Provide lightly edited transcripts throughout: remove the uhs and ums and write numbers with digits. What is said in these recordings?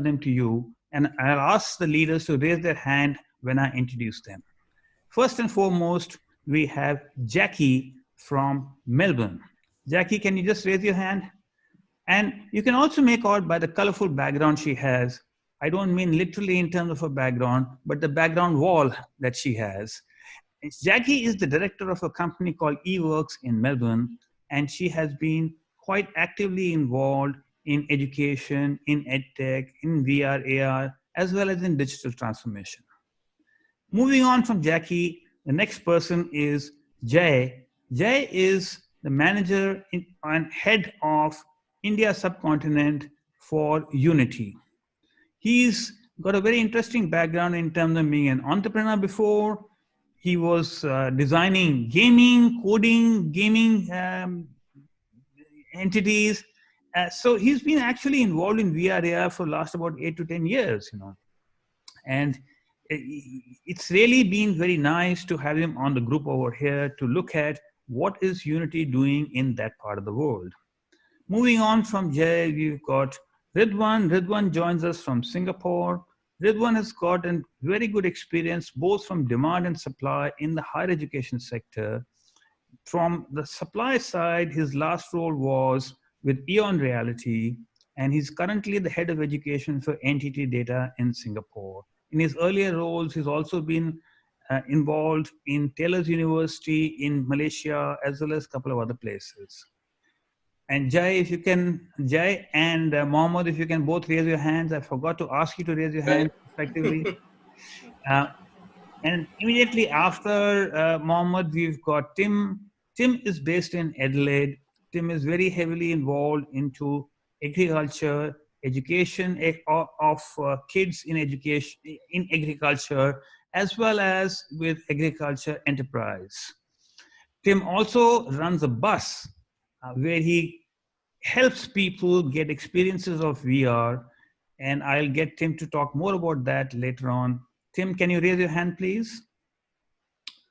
them to you, and I'll ask the leaders to raise their hand when I introduce them. First and foremost, we have Jackie from Melbourne. Jackie, can you just raise your hand? And you can also make out by the colorful background she has. I don't mean literally in terms of her background, but the background wall that she has. Jackie is the director of a company called eWorks in Melbourne, and she has been quite actively involved in education, in EdTech, in VR, AR, as well as in digital transformation. Moving on from Jackie, the next person is Jay. Jay is the manager and head of India subcontinent for Unity. He's got a very interesting background in terms of being an entrepreneur before. He was designing gaming, coding, gaming entities. So he's been actually involved in VR AR for the last about 8 to 10 years, And it's really been very nice to have him on the group over here to look at what is Unity doing in that part of the world. Moving on from Jay, we've got Ridwan. Ridwan joins us from Singapore. Ridwan has got a very good experience, both from demand and supply in the higher education sector. From the supply side, his last role was with Eon Reality, and he's currently the head of education for NTT Data in Singapore. In his earlier roles, he's also been involved in Taylor's University in Malaysia, as well as a couple of other places. And Jai, if you can, Jai and Mohammed, if you can both raise your hands. I forgot to ask you to raise your hands respectively. And immediately after Mohammed, we've got Tim. Tim is based in Adelaide. Tim is very heavily involved into agriculture, education of kids in education, in agriculture, as well as with agriculture enterprise. Tim also runs a bus where he helps people get experiences of VR, and I'll get Tim to talk more about that later on. Tim, can you raise your hand, please?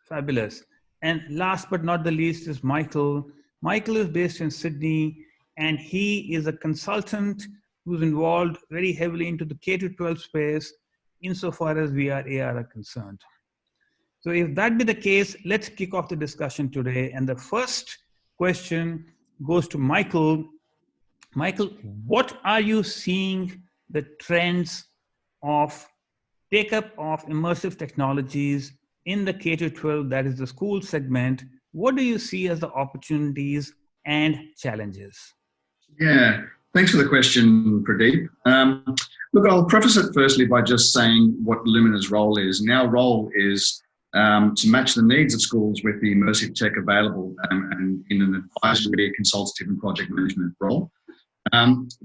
Fabulous. And last but not the least is Michael. Michael is based in Sydney, and he is a consultant who's involved very heavily into the K-12 space insofar as VR, AR are concerned. So if that be the case, let's kick off the discussion today. And the first question goes to Michael. Michael, what are you seeing the trends of take-up of immersive technologies in the K-12, that is the school segment? What do you see as the opportunities and challenges? Yeah, thanks for the question, Pradeep. Look, I'll preface it firstly by just saying what Lumina's role is. And our role is to match the needs of schools with the immersive tech available and in an advisory, consultative and project management role.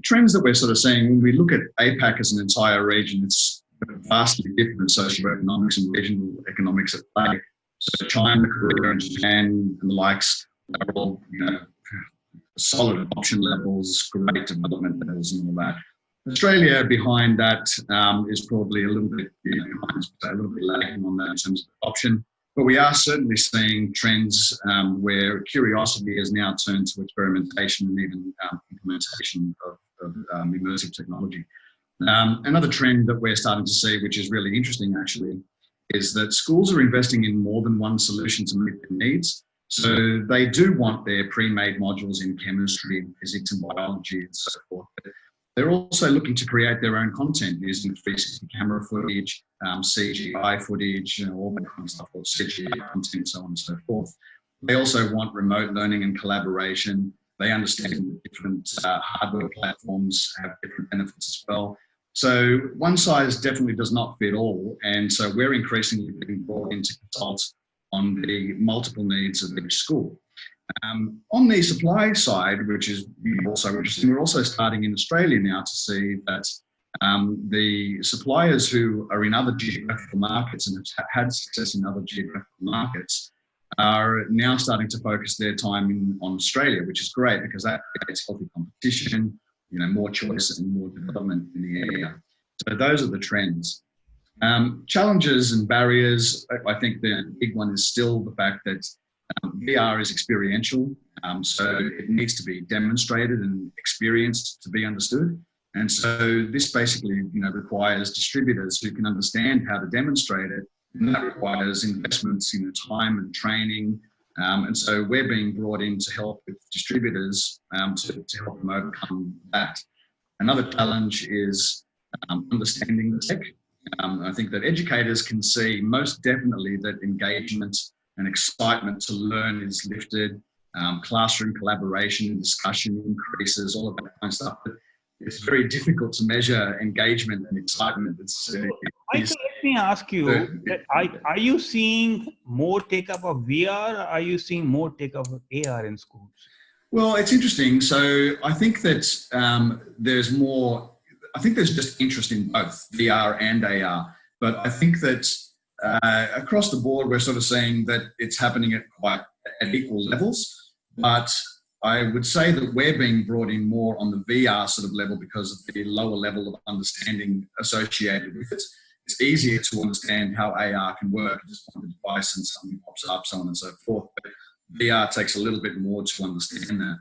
Trends that we're sort of seeing, when we look at APAC as an entire region, it's vastly different socioeconomics and regional economics at play. So China, Korea and Japan and the likes are all, solid adoption levels, great development levels and all that. Australia behind that is probably a little bit, a little bit lagging on that in terms of adoption. But we are certainly seeing trends where curiosity has now turned to experimentation and even implementation of immersive technology. Another trend that we're starting to see, which is really interesting actually, is that schools are investing in more than one solution to meet their needs. So they do want their pre-made modules in chemistry, physics and biology and so forth. But they're also looking to create their own content using 360 camera footage, CGI footage, all that kind of stuff, or CGI content, so on and so forth. They also want remote learning and collaboration. They understand that different hardware platforms have different benefits as well. So one size definitely does not fit all. And so we're increasingly being brought in to consult on the multiple needs of each school. On the supply side, which is also interesting, we're also starting in Australia now to see that the suppliers who are in other geographical markets and have had success in other geographical markets are now starting to focus their time on Australia, which is great because that creates healthy competition, more choice and more development in the area. So those are the trends. Challenges and barriers, I think the big one is still the fact that VR is experiential, so it needs to be demonstrated and experienced to be understood. And so this basically, requires distributors who can understand how to demonstrate it. And that requires investments in time and training. And so we're being brought in to help with distributors to help them overcome that. Another challenge is understanding the tech. I think that educators can see most definitely that engagement and excitement to learn is lifted, classroom collaboration and discussion increases, all of that kind of stuff. But it's very difficult to measure engagement and excitement. Michael, let me ask you, are you seeing more take-up of VR, or are you seeing more take-up of AR in schools? Well, it's interesting. So I think that there's just interest in both VR and AR. But I think that across the board, we're sort of saying that it's happening at equal levels. But I would say that we're being brought in more on the VR sort of level because of the lower level of understanding associated with it. It's easier to understand how AR can work, just on the device and something pops up, so on and so forth. But VR takes a little bit more to understand that.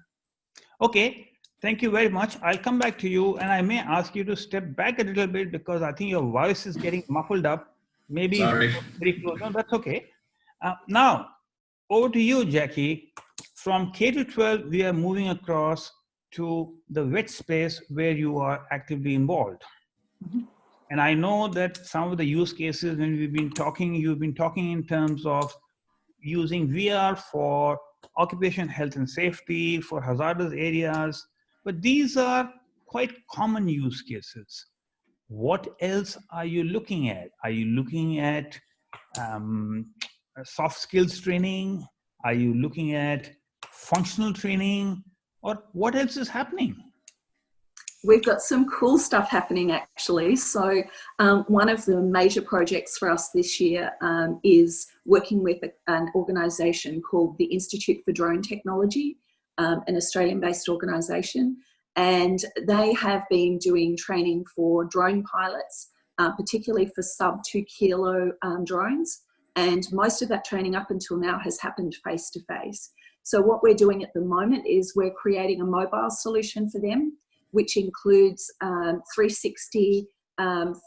Okay, thank you very much. I'll come back to you, and I may ask you to step back a little bit because I think your voice is getting muffled up. Maybe Sorry. very close. No, that's okay. Now, over to you, Jackie. From K to 12, we are moving across to the wet space where you are actively involved. Mm-hmm. And I know that some of the use cases when you've been talking in terms of using VR for occupation health and safety, for hazardous areas, but these are quite common use cases. What else are you looking at? Are you looking at soft skills training? Are you looking at functional training? Or what else is happening? We've got some cool stuff happening actually. So one of the major projects for us this year is working with an organisation called the Institute for Drone Technology, an Australian-based organisation. And they have been doing training for drone pilots, particularly for sub 2 kilo drones. And most of that training up until now has happened face-to-face. So what we're doing at the moment is we're creating a mobile solution for them, which includes 360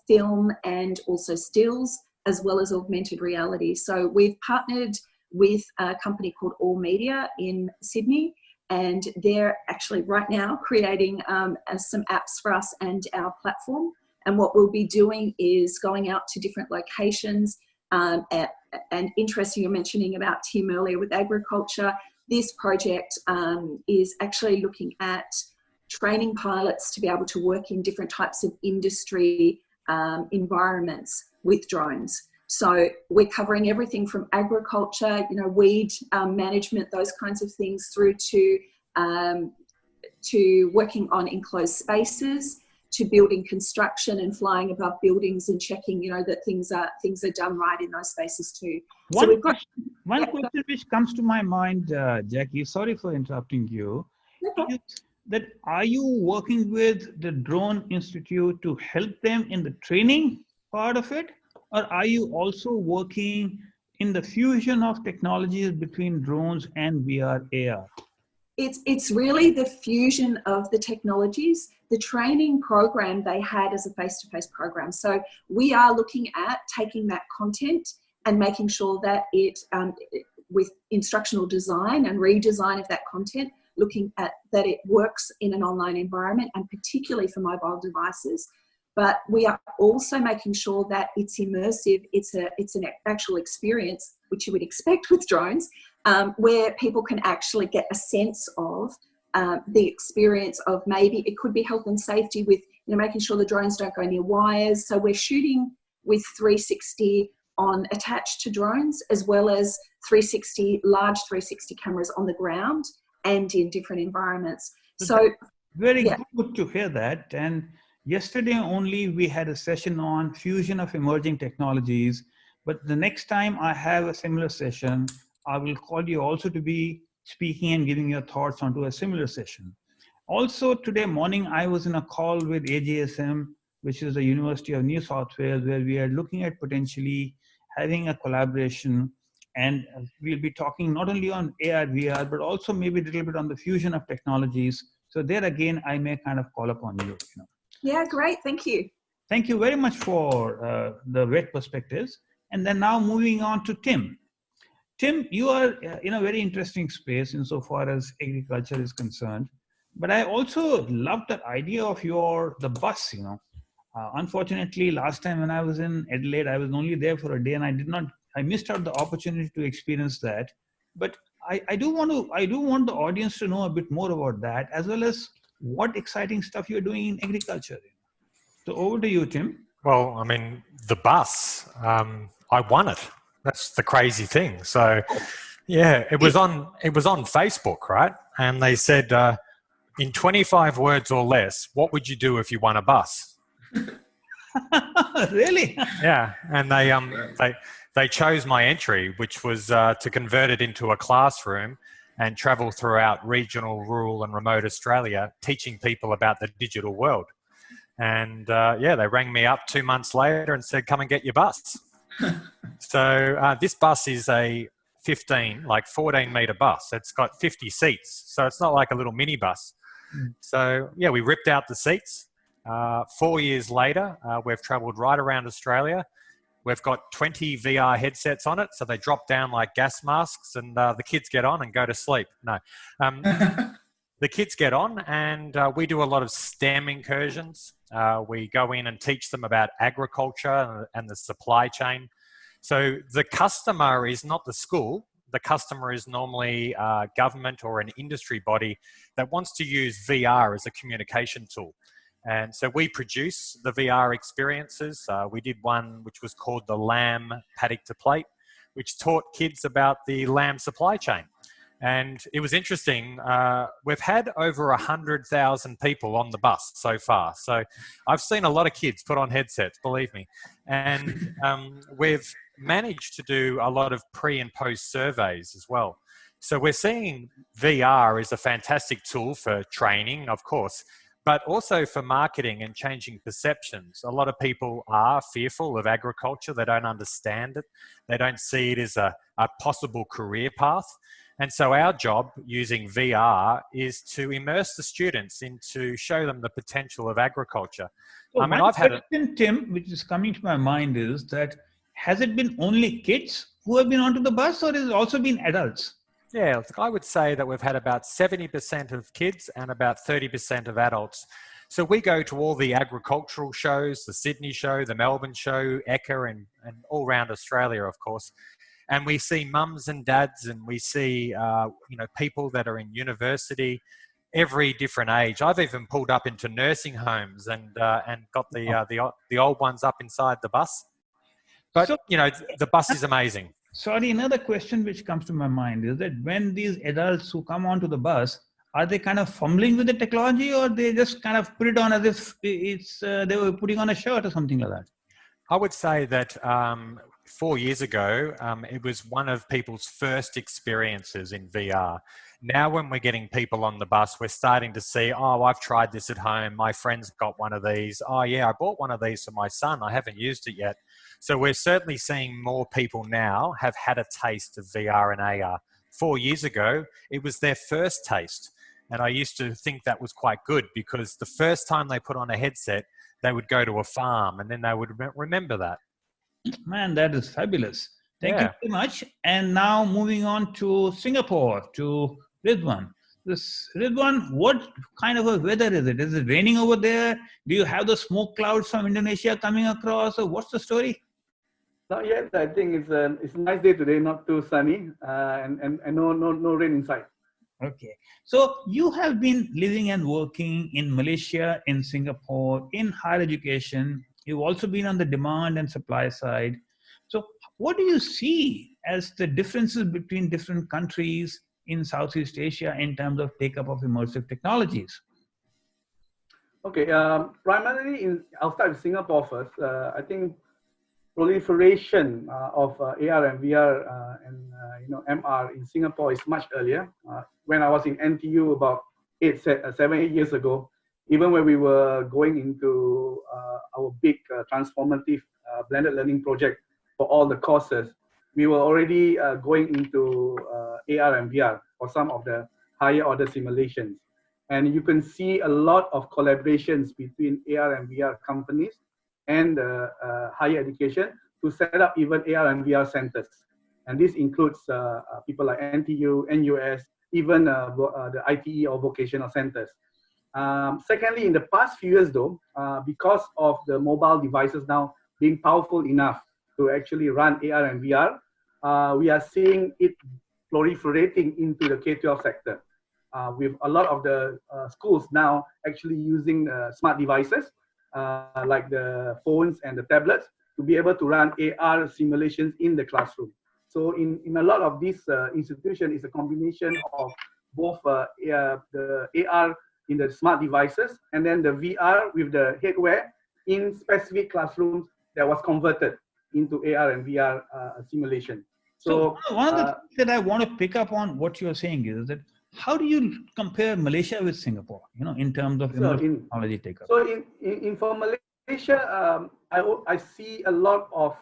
film and also stills, as well as augmented reality. So we've partnered with a company called All Media in Sydney, and they're actually right now creating some apps for us and our platform. And what we'll be doing is going out to different locations. And interesting, you're mentioning about Tim earlier with agriculture. This project is actually looking at training pilots to be able to work in different types of industry environments with drones. So we're covering everything from agriculture, weed management, those kinds of things, through to working on enclosed spaces, to building construction and flying above buildings and checking, that things are done right in those spaces too. One question which comes to my mind, Jackie, sorry for interrupting you. Okay. That are you working with the Drone Institute to help them in the training part of it? Or are you also working in the fusion of technologies between drones and VR AR? It's really the fusion of the technologies. The training program they had as a face-to-face program. So we are looking at taking that content and making sure that it, with instructional design and redesign of that content, looking at that it works in an online environment and particularly for mobile devices. But we are also making sure that it's immersive. It's an actual experience, which you would expect with drones, where people can actually get a sense of the experience of, maybe it could be health and safety with making sure the drones don't go near wires. So we're shooting with 360 on attached to drones, as well as large 360 cameras on the ground and in different environments. So very good to hear that. And yesterday only we had a session on fusion of emerging technologies, but the next time I have a similar session, I will call you also to be speaking and giving your thoughts onto a similar session. Also today morning, I was in a call with AJSM, which is the University of New South Wales, where we are looking at potentially having a collaboration. And we'll be talking not only on AR, VR, but also maybe a little bit on the fusion of technologies. So there again, I may kind of call upon you. Yeah, great. Thank you. Thank you very much for the great perspectives. And then now moving on to Tim. Tim, you are in a very interesting space insofar as agriculture is concerned. But I also love that idea of the bus, unfortunately, last time when I was in Adelaide, I was only there for a day and I missed out the opportunity to experience that. But I do want the audience to know a bit more about that, as well as what exciting stuff you're doing in agriculture. So over to you, Tim. Well, I mean, the bus, I won it. That's the crazy thing. So, yeah, it was on Facebook, right? And they said, in 25 words or less, what would you do if you won a bus? Really? Yeah, and they chose my entry, which was to convert it into a classroom and travel throughout regional, rural, and remote Australia, teaching people about the digital world. And they rang me up 2 months later and said, come and get your bus. So this bus is a 14-metre bus. It's got 50 seats. So it's not like a little mini bus. So, yeah, we ripped out the seats. 4 years later, we've travelled right around Australia. We've got 20 VR headsets on it. So they drop down like gas masks and the kids get on and go to sleep. No. The kids get on and we do a lot of STEM incursions. We go in and teach them about agriculture and the supply chain. So the customer is not the school. The customer is normally government or an industry body that wants to use VR as a communication tool. And so we produce the VR experiences. We did one which was called the Lamb Paddock to Plate, which taught kids about the lamb supply chain. And it was interesting. We've had over 100,000 people on the bus so far. So I've seen a lot of kids put on headsets, believe me. And we've managed to do a lot of pre and post surveys as well. So we're seeing VR is a fantastic tool for training, of course, but also for marketing and changing perceptions. A lot of people are fearful of agriculture. They don't understand it. They don't see it as a possible career path. And so our job using VR is to immerse the students into show them the potential of agriculture. So I've had a question, Tim, which is coming to my mind is that has it been only kids who have been onto the bus, or has it also been adults? Yeah, I would say that we've had about 70% of kids and about 30% of adults. So we go to all the agricultural shows, the Sydney show, the Melbourne show, ECA, and all around Australia, of course. And we see mums and dads, and we see people that are in university, every different age. I've even pulled up into nursing homes and got the old ones up inside the bus. But the bus is amazing. Sorry, another question which comes to my mind is that when these adults who come onto the bus, are they kind of fumbling with the technology, or they just kind of put it on as if they were putting on a shirt or something like that? I would say that 4 years ago, it was one of people's first experiences in VR. Now when we're getting people on the bus, we're starting to see, oh, I've tried this at home. My friend's got one of these. Oh, yeah, I bought one of these for my son. I haven't used it yet. So we're certainly seeing more people now have had a taste of VR and AR. 4 years ago, it was their first taste. And I used to think that was quite good because the first time they put on a headset, they would go to a farm and then they would remember that. Man, that is fabulous. Thank you very much. And now moving on to Singapore, to Ridwan. Ridwan, what kind of a weather is it? Is it raining over there? Do you have the smoke clouds from Indonesia coming across? Or what's the story? Not yet. I think it's a nice day today, not too sunny, and no rain inside. Okay. So you have been living and working in Malaysia, in Singapore, in higher education. You've also been on the demand and supply side. So what do you see as the differences between different countries in Southeast Asia in terms of take-up of immersive technologies? Okay, primarily, I'll start with Singapore first. I think proliferation of AR and VR and MR in Singapore is much earlier. When I was in NTU about 7-8 years ago, even when we were going into our big transformative blended learning project for all the courses, we were already going into AR and VR for some of the higher order simulations. And you can see a lot of collaborations between AR and VR companies and higher education to set up even AR and VR centers. And this includes people like NTU, NUS, even the ITE or vocational centers. Secondly, in the past few years though, because of the mobile devices now being powerful enough to actually run AR and VR, we are seeing it proliferating into the K-12 sector. With a lot of the schools now actually using smart devices like the phones and the tablets to be able to run AR simulations in the classroom. So in a lot of these institutions, it's a combination of both the AR in the smart devices and then the VR with the headwear in specific classrooms that was converted into AR and VR simulation. So one of the things that I want to pick up on what you're saying is that how do you compare Malaysia with Singapore, in terms of technology take-up? So for Malaysia, I see a lot of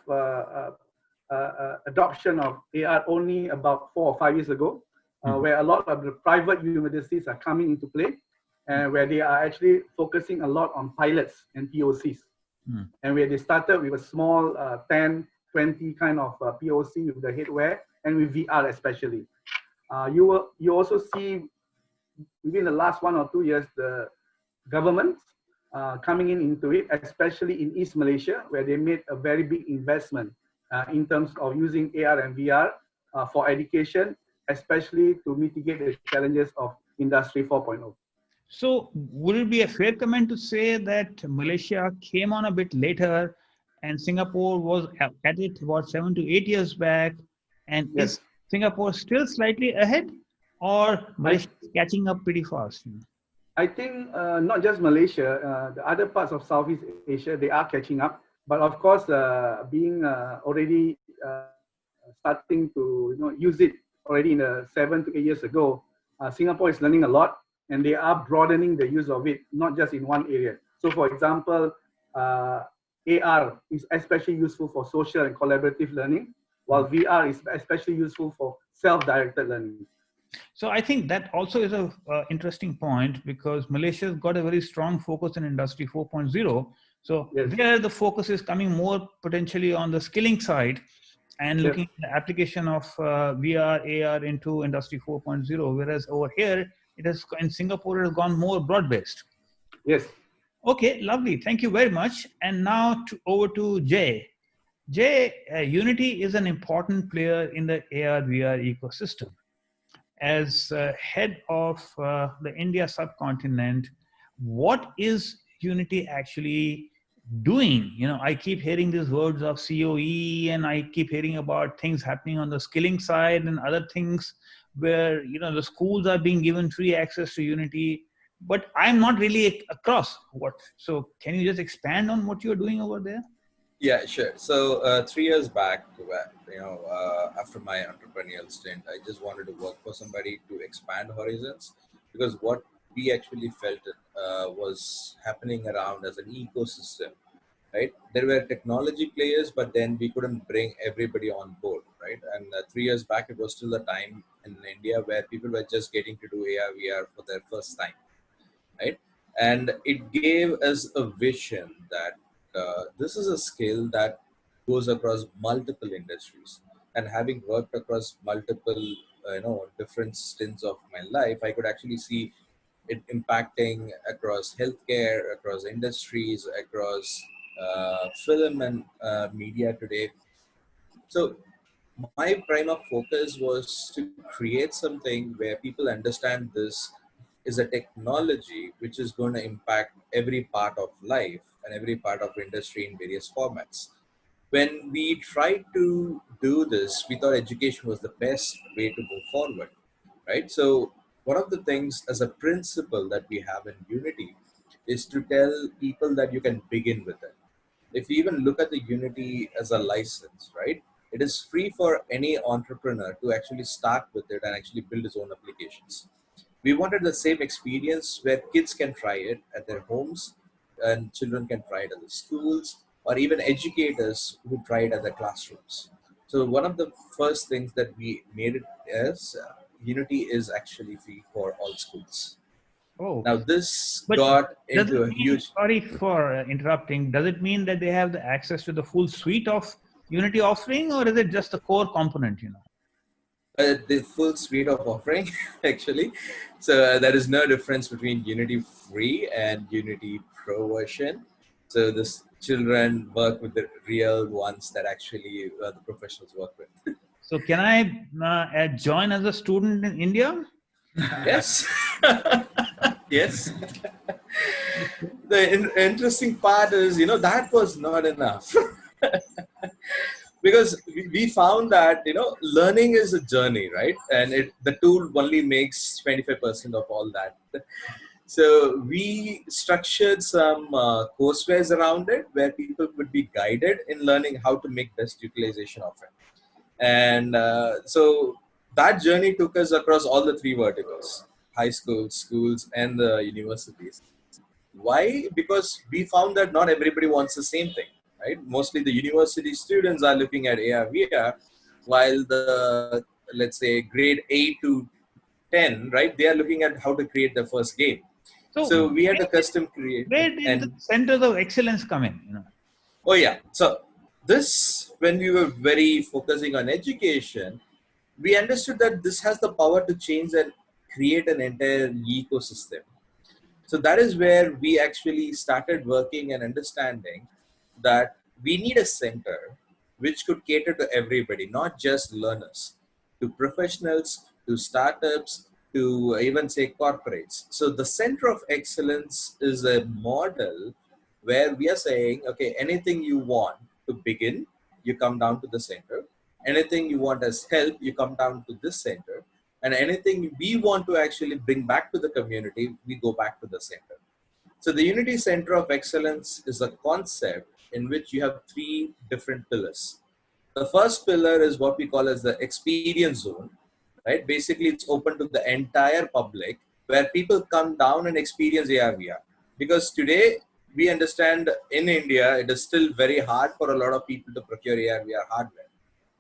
adoption of AR only about 4 or 5 years ago, where a lot of the private universities are coming into play, and where they are actually focusing a lot on pilots and POCs. And where they started with a small 10, 20 kind of POC with the headwear and with VR especially. You also see within the last 1 or 2 years the governments coming into it, especially in East Malaysia, where they made a very big investment in terms of using AR and VR for education, especially to mitigate the challenges of Industry 4.0. So would it be a fair comment to say that Malaysia came on a bit later and Singapore was at it about 7 to 8 years back? And Yes. Is Singapore still slightly ahead, or Malaysia is catching up pretty fast? I think not just Malaysia, the other parts of Southeast Asia, they are catching up. But of course, being already starting to use it already in 7 to 8 years ago, Singapore is learning a lot, and they are broadening the use of it, not just in one area. So for example, AR is especially useful for social and collaborative learning, while VR is especially useful for self-directed learning. So I think that also is a interesting point, because Malaysia's got a very strong focus in Industry 4.0. So Yes. there the focus is coming more potentially on the skilling side and looking at the application of VR, AR into Industry 4.0, whereas over here, in Singapore, it has gone more broad-based. Yes. Okay, lovely. Thank you very much. And now over to Jay. Jay, Unity is an important player in the AR/VR ecosystem. As head of the India subcontinent, what is Unity actually doing? I keep hearing these words of COE, and I keep hearing about things happening on the skilling side and other things where the schools are being given free access to Unity, but I'm not really across what. So can you just expand on what you're doing over there? Yeah, sure. So 3 years back, after my entrepreneurial stint, I just wanted to work for somebody to expand horizons, because what we actually felt was happening around as an ecosystem, right? There were technology players, but then we couldn't bring everybody on board, right? And 3 years back, it was still a time in India where people were just getting to do AR, VR for their first time, right? And it gave us a vision that this is a skill that goes across multiple industries. And having worked across multiple, different stints of my life, I could actually see it impacting across healthcare, across industries, across film and media today. So my prime of focus was to create something where people understand this is a technology which is going to impact every part of life and every part of industry in various formats. When we tried to do this, we thought education was the best way to move forward, right? So one of the things as a principle that we have in Unity is to tell people that you can begin with it. If you even look at the Unity as a license, right? It is free for any entrepreneur to actually start with it and actually build his own applications. We wanted the same experience where kids can try it at their homes and children can try it at the schools, or even educators who try it at the classrooms. So one of the first things that we made it as Unity is actually free for all schools. Oh, Now this but got does into it a mean, huge, sorry for interrupting, does it mean that they have the access to the full suite of Unity offering, or is it just the core component, the full suite of offering actually. So there is no difference between Unity Free and Unity Pro version. So this children work with the real ones that actually the professionals work with. So can I join as a student in India? Yes. Yes. The interesting part is, that was not enough. Because we found that, learning is a journey, right? And the tool only makes 25% of all that. So we structured some coursewares around it where people would be guided in learning how to make best utilization of it. And so that journey took us across all the three verticals: high schools, schools, and the universities. Why? Because we found that not everybody wants the same thing, right? Mostly the university students are looking at ARVR, while the, let's say, grade 8 to 10, right, they are looking at how to create their first game. So we had a custom create. Where did the centers of excellence come in? Oh yeah. So this, when we were very focusing on education, we understood that this has the power to change and create an entire ecosystem. So that is where we actually started working and understanding that we need a center which could cater to everybody, not just learners, to professionals, to startups, to even say corporates. So the center of excellence is a model where we are saying, okay, anything you want to begin, you come down to the center. Anything you want as help, you come down to this center. And anything we want to actually bring back to the community, we go back to the center. So the Unity Center of Excellence is a concept in which you have three different pillars. The first pillar is what we call as the experience zone, right? Basically, it's open to the entire public where people come down and experience ARVR. Because today, we understand in India, it is still very hard for a lot of people to procure ARVR hardware,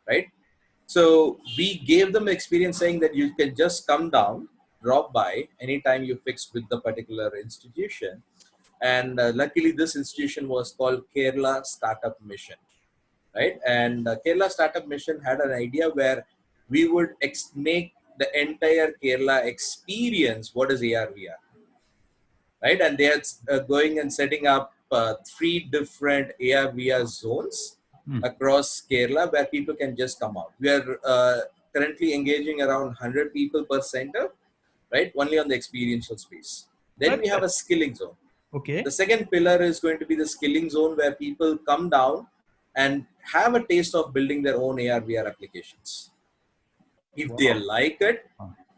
right? So we gave them experience saying that you can just come down, drop by anytime you fix with the particular institution. And luckily, this institution was called Kerala Startup Mission, right? And Kerala Startup Mission had an idea where we would make the entire Kerala experience what is ARVR, right? And they are going and setting up 3 different ARVR zones across Kerala where people can just come out. We are currently engaging around 100 people per center, right? Only on the experiential space. Then we have a skilling zone. Okay. The second pillar is going to be the skilling zone where people come down and have a taste of building their own ARVR applications. If they like it,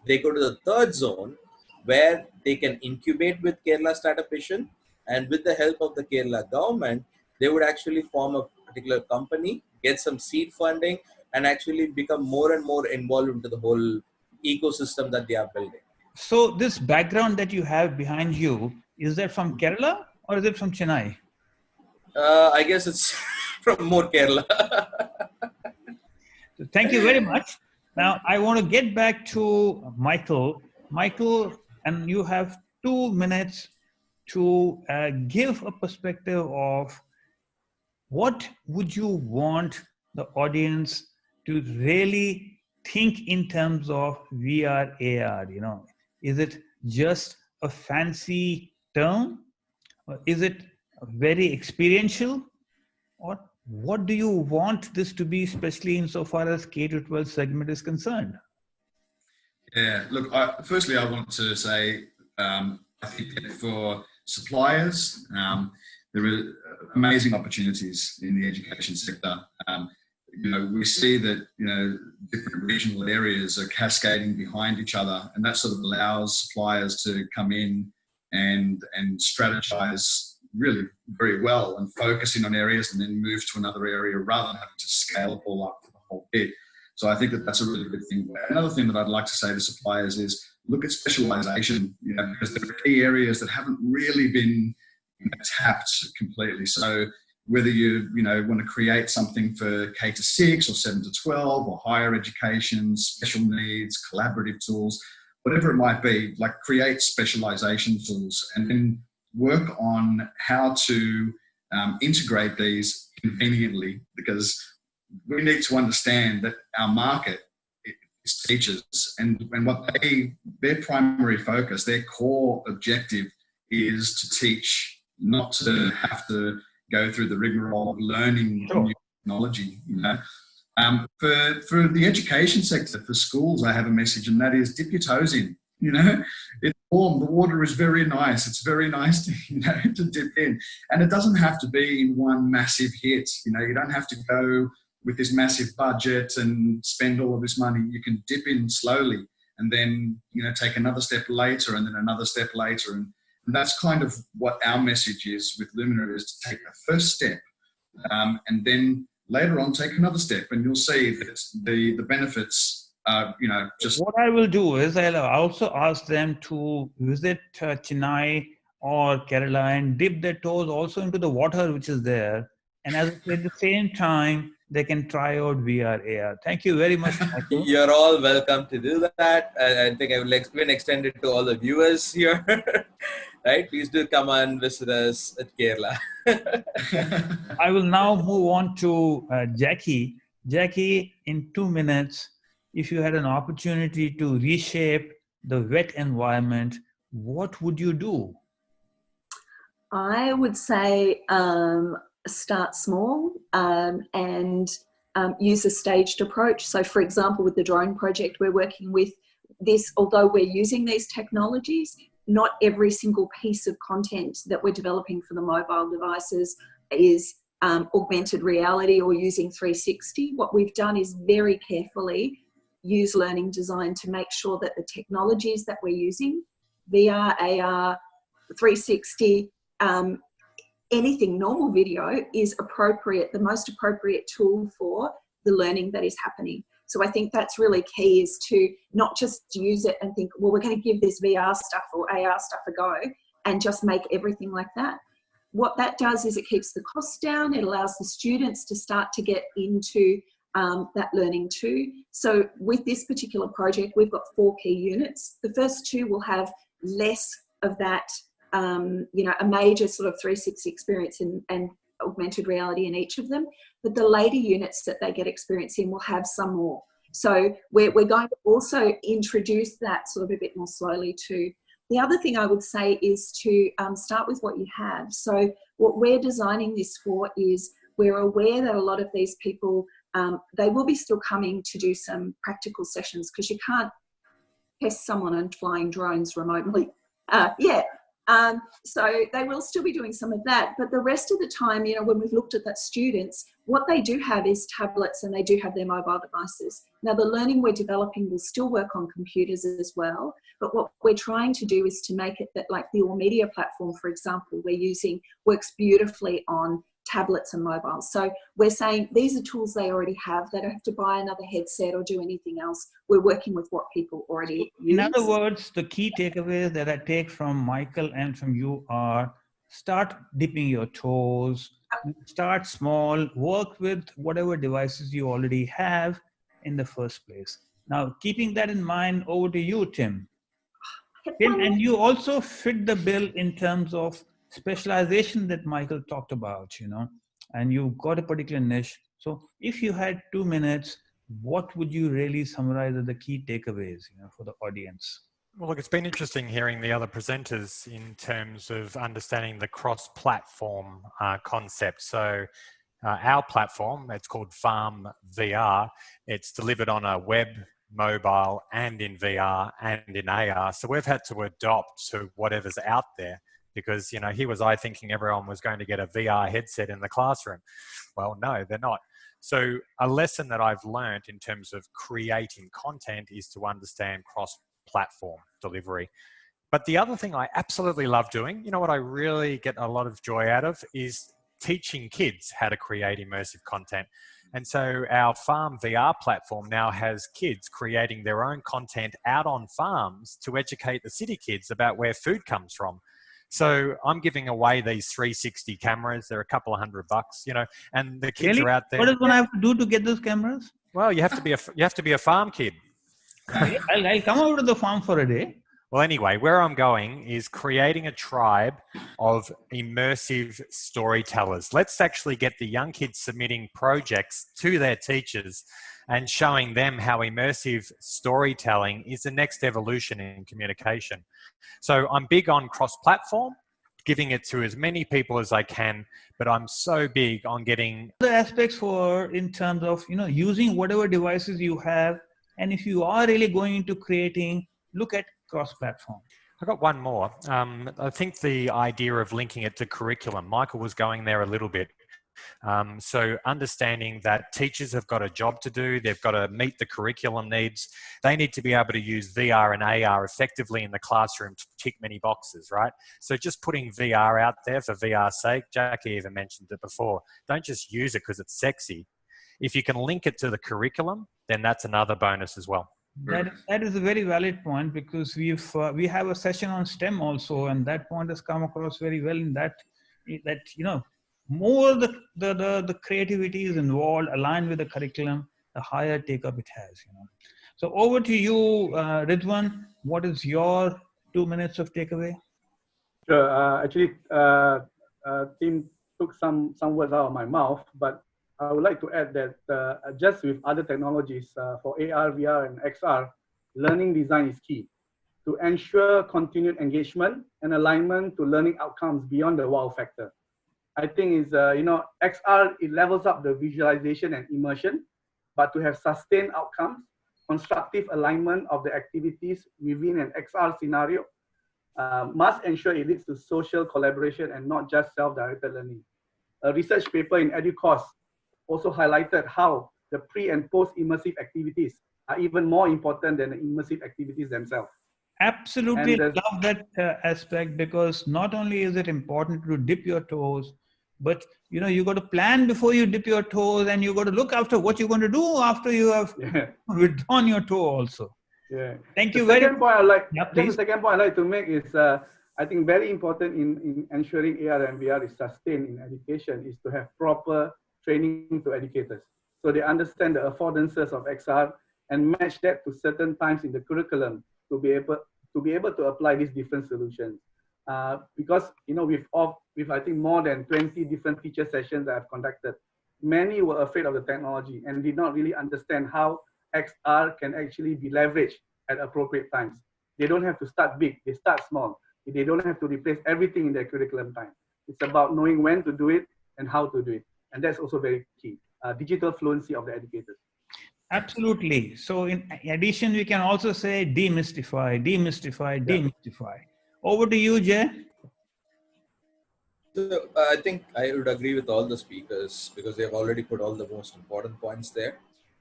they go to the third zone where they can incubate with Kerala Startup Mission, and with the help of the Kerala government, they would actually form a particular company, get some seed funding, and actually become more and more involved into the whole ecosystem that they are building. So this background that you have behind you, is that from Kerala or is it from Chennai? I guess it's from more Kerala. So thank you very much. Now I want to get back to Michael. Michael, and you have 2 minutes to give a perspective of what would you want the audience to really think in terms of VR, AR, Is it just a fancy term? Or is it very experiential? Or what do you want this to be, especially insofar as K-12 segment is concerned? Yeah, look, firstly, I want to say, I think that for suppliers, there are amazing opportunities in the education sector. We see that, different regional areas are cascading behind each other, and that sort of allows suppliers to come in and strategize really very well and focus in on areas and then move to another area rather than having to scale it all up for the whole bit. So I think that that's a really good thing. Another thing that I'd like to say to suppliers is look at specialization, because there are key areas that haven't really been tapped completely. So whether you want to create something for K to 6 or 7 to 12 or higher education, special needs, collaborative tools, whatever it might be, like create specialization tools and then work on how to integrate these conveniently, because we need to understand that our market is teachers, and what their primary focus, their core objective is to teach, not to have to go through the rigmarole of learning new technology. For the education sector, for schools, I have a message, and that is dip your toes in. It's warm. The water is very nice. It's very nice to, to dip in. And it doesn't have to be in one massive hit. You don't have to go with this massive budget and spend all of this money. You can dip in slowly and then, take another step later and then another step later. And that's kind of what our message is with Lumina, is to take a first step and then later on take another step. And you'll see that the benefits just... What I will do is I'll also ask them to visit Chennai or Kerala and dip their toes also into the water which is there. And at the same time, they can try out VR, AR. Thank you very much, Michael. You're all welcome to do that. I think I will extend it to all the viewers here. Right? Please do come and visit us at Kerala. I will now move on to Jackie. Jackie, in 2 minutes, if you had an opportunity to reshape the wet environment, what would you do? I would say start small and use a staged approach. So for example, with the drone project, we're working with this, although we're using these technologies, not every single piece of content that we're developing for the mobile devices is augmented reality or using 360. What we've done is very carefully use learning design to make sure that the technologies that we're using, VR, AR, 360, anything normal video, is appropriate, the most appropriate tool for the learning that is happening. So I think that's really key, is to not just use it and think, well, we're going to give this VR stuff or AR stuff a go and just make everything like that. What that does is it keeps the costs down. It allows the students to start to get into that learning too. So with this particular project, we've got 4 key units. The first 2 will have less of that, a major sort of 360 experience and augmented reality in each of them. But the later units that they get experience in will have some more. So we're going to also introduce that sort of a bit more slowly too. The other thing I would say is to start with what you have. So what we're designing this for is, we're aware that a lot of these people, they will be still coming to do some practical sessions, because you can't test someone on flying drones remotely yet. So they will still be doing some of that. But the rest of the time, when we've looked at that students, what they do have is tablets and they do have their mobile devices. Now, the learning we're developing will still work on computers as well. But what we're trying to do is to make it that, like the All Media platform, for example, we're using, works beautifully on tablets and mobiles. So we're saying these are tools they already have. They don't have to buy another headset or do anything else. We're working with what people already use. In other words, the key takeaways that I take from Michael and from you are: start dipping your toes, start small, work with whatever devices you already have in the first place. Now, keeping that in mind, over to you, Tim. Tim, and you also fit the bill in terms of specialization that Michael talked about, and you've got a particular niche. So if you had 2 minutes, what would you really summarize as the key takeaways, for the audience? Well, look, it's been interesting hearing the other presenters in terms of understanding the cross-platform concept. So our platform, it's called Farm VR. It's delivered on a web, mobile, and in VR and in AR. So we've had to adopt to whatever's out there, because, here was I thinking everyone was going to get a VR headset in the classroom. Well, no, they're not. So a lesson that I've learned in terms of creating content is to understand cross-platform delivery. But the other thing I absolutely love doing, what I really get a lot of joy out of, is teaching kids how to create immersive content. And so our Farm VR platform now has kids creating their own content out on farms to educate the city kids about where food comes from. So I'm giving away these 360 cameras. They're a couple of $100, and the kids Really? are out there. What does one have to do to get those cameras? Well, you have to be a farm kid. I'll come over to the farm for a day. Well, anyway, where I'm going is creating a tribe of immersive storytellers. Let's actually get the young kids submitting projects to their teachers and showing them how immersive storytelling is the next evolution in communication. So I'm big on cross-platform, giving it to as many people as I can, but I'm so big on getting the aspects for in terms of using whatever devices you have, and if you are really going into creating, look at cross-platform. I got one more. I think the idea of linking it to curriculum, Michael was going there a little bit. So understanding that teachers have got a job to do, they've got to meet the curriculum needs. They need to be able to use VR and AR effectively in the classroom to tick many boxes, right? So just putting VR out there for VR's sake, Jackie even mentioned it before, don't just use it because it's sexy. If you can link it to the curriculum, then that's another bonus as well. That is a very valid point, because we have a session on STEM also, and that point has come across very well in that more the creativity is involved, aligned with the curriculum, the higher take up it has. So over to you, Ridwan. What is your 2 minutes of takeaway? Sure. Actually, Tim took some words out of my mouth, but I would like to add that just with other technologies for AR, VR, and XR, learning design is key to ensure continued engagement and alignment to learning outcomes beyond the wow factor. I think is XR, it levels up the visualization and immersion, but to have sustained outcomes, constructive alignment of the activities within an XR scenario must ensure it leads to social collaboration and not just self-directed learning. A research paper in EduCourse also highlighted how the pre and post immersive activities are even more important than the immersive activities themselves. Absolutely love that aspect, because not only is it important to dip your toes, but you got to plan before you dip your toes, and you got to look after what you're going to do after you have withdrawn your toe also. Yeah. Thank you very much. The second point I'd like to make is I think very important in ensuring AR and VR is sustained in education is to have proper training to educators, so they understand the affordances of XR and match that to certain times in the curriculum to be able to apply these different solutions. Because with I think more than 20 different teacher sessions that I've conducted, many were afraid of the technology and did not really understand how XR can actually be leveraged at appropriate times. They don't have to start big, they start small. They don't have to replace everything in their curriculum time. It's about knowing when to do it and how to do it. And that's also very key. Digital fluency of the educators. Absolutely. So in addition, we can also say demystify, demystify, demystify. Over to you, Jay. So I think I would agree with all the speakers because they've already put all the most important points there.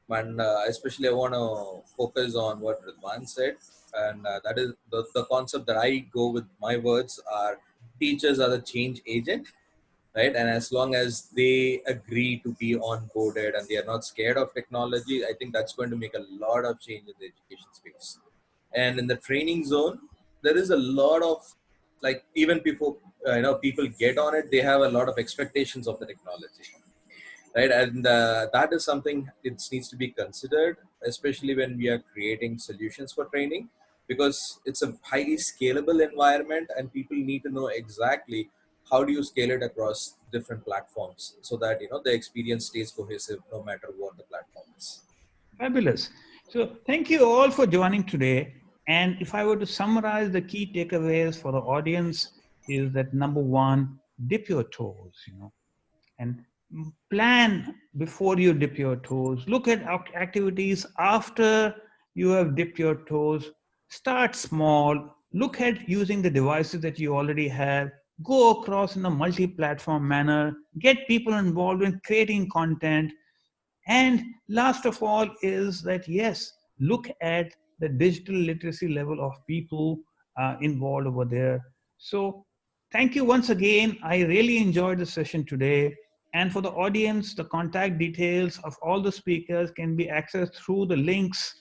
And especially I want to focus on what Ridwan said. And that is the concept that I go with my words are teachers are the change agent, right? And as long as they agree to be onboarded and they are not scared of technology, I think that's going to make a lot of change in the education space. And in the training zone, there is a lot of, like, even before people get on it, they have a lot of expectations of the technology, right? And that is something it needs to be considered, especially when we are creating solutions for training, because it's a highly scalable environment and people need to know exactly how do you scale it across different platforms so that the experience stays cohesive no matter what the platform is. Fabulous. So thank you all for joining today. And if I were to summarize the key takeaways for the audience, is that number one, dip your toes, and plan before you dip your toes. Look at activities after you have dipped your toes. Start small. Look at using the devices that you already have. Go across in a multi-platform manner. Get people involved in creating content. And last of all is that, yes, look at the digital literacy level of people involved over there. So thank you once again. I really enjoyed the session today. And for the audience, the contact details of all the speakers can be accessed through the links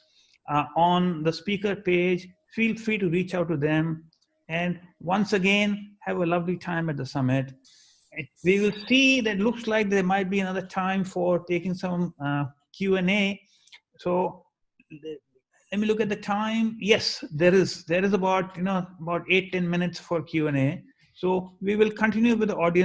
on the speaker page. Feel free to reach out to them. And once again, have a lovely time at the summit. We will see that looks like there might be another time for taking some Q&A. So let me look at the time. Yes, there is about about 8-10 minutes for Q&A. So we will continue with the audience